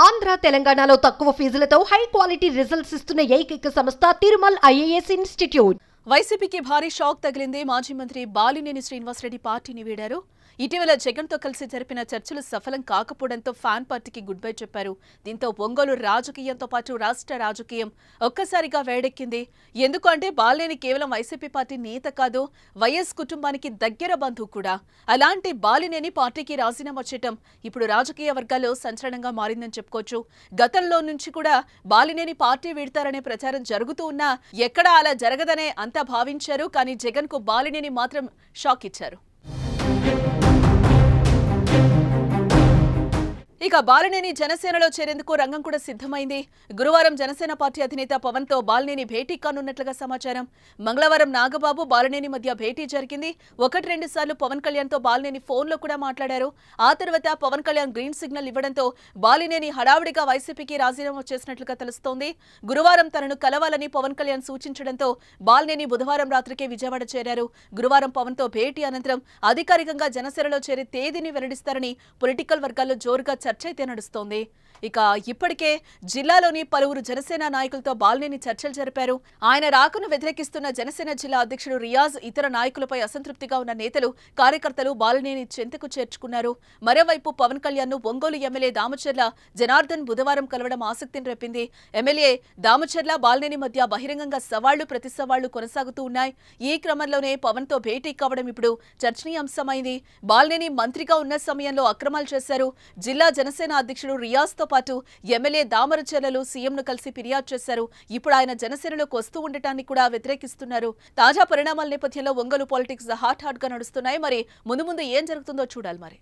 ఆంధ్ర తెలంగాణలో తక్కువ ఫీజులతో high quality results ఇస్తున్న ఏకైక సంస్థ తిరుమల్ ఐఏఎస్ ఇన్స్టిట్యూట్. వైసీపీకి భారీ షాక్ తగిలింది. మాజీ మంత్రి బాలినేని శ్రీనివాసరెడ్డి పార్టీని వీడారు. ఇటీవల జగన్తో కలిసి జరిపిన చర్చలు సఫలం కాకపోవడంతో ఫ్యాన్ పార్టీకి గుడ్ బై చెప్పారు. దీంతో ఒంగోలు రాజకీయంతో పాటు రాష్ట్ర రాజకీయం ఒక్కసారిగా వేడెక్కింది. ఎందుకంటే బాలినేని కేవలం వైసీపీ పార్టీ నేత కాదు, వైఎస్ కుటుంబానికి దగ్గర బంధువు కూడా. అలాంటి బాలినేని పార్టీకి రాజీనామా చేయడం ఇప్పుడు రాజకీయ వర్గాల్లో సంచలనంగా మారిందని చెప్పుకోవచ్చు. గతంలో నుంచి కూడా బాలినేని పార్టీ వీడతారనే ప్రచారం జరుగుతూ ఉన్నా ఎక్కడా అలా జరగదనే అంతా భావించారు. కానీ జగన్ కు బాలినేని మాత్రం షాక్ ఇచ్చారు. ఇక బాలినేని జనసేనలో చేరేందుకు రంగం కూడా సిద్ధమైంది. గురువారం జనసేన పార్టీ అధినేత పవన్ తో బాలినేని భేటీ కానున్నట్లుగా సమాచారం. మంగళవారం నాగబాబు బాలినేని మధ్య భేటీ జరిగింది. 1-2 సార్లు పవన్ కళ్యాణ్ తో బాలినేని ఫోన్లో కూడా మాట్లాడారు. ఆ తర్వాత పవన్ కళ్యాణ్ గ్రీన్ సిగ్నల్ ఇవ్వడంతో బాలినేని హడావుడిగా వైసీపీకి రాజీనామా చేసినట్లుగా తెలుస్తోంది. గురువారం తనను కలవాలని పవన్ కళ్యాణ్ సూచించడంతో బాలినేని బుధవారం రాత్రికే విజయవాడ చేరారు. గురువారం పవన్ తో భేటీ అనంతరం అధికారికంగా జనసేనలో చేరే తేదీని వెల్లడిస్తారని పొలిటికల్ వర్గాల్లో జోరుగా చర్చ అయితే నడుస్తోంది. ఇక ఇప్పటికే జిల్లాలోని పలువురు జనసేన నాయకులతో బాలినేని చర్చలు జరిపారు. ఆయన రాకను వ్యతిరేకిస్తున్న జనసేన జిల్లా అధ్యక్షుడు రియాజ్, ఇతర నాయకులపై అసంతృప్తిగా ఉన్న నేతలు, కార్యకర్తలు బాలినేని చెంతకు చేర్చుకున్నారు. మరోవైపు పవన్ కళ్యాణ్ ను ఒంగోలు ఎమ్మెల్యే దామచర్ల జనార్దన్ బుధవారం కలవడం ఆసక్తిని రేపింది. ఎమ్మెల్యే దామచర్ల బాలినేని మధ్య బహిరంగంగా సవాళ్లు ప్రతి సవాళ్లు కొనసాగుతూ ఉన్నాయి. ఈ క్రమంలోనే పవన్ తో భేటీ కావడం ఇప్పుడు చర్చనీయాంశమైంది. బాలినేని మంత్రిగా ఉన్న సమయంలో అక్రమాలు చేశారు. జిల్లా జనసేన అధ్యక్షుడు రియాజ్ తో పాటు ఎమ్మెల్యే దామరచర్లలు సీఎంను కలిసి ఫిర్యాదు చేశారు. ఇప్పుడు ఆయన జనసేనలోకి వస్తూ ఉండటాన్ని కూడా వ్యతిరేకిస్తున్నారు. తాజా పరిణామాల నేపథ్యంలో ఒంగోలు పాలిటిక్స్ హాట్ గా నడుస్తున్నాయి. మరి ముందు ఏం జరుగుతుందో చూడాలి మరి.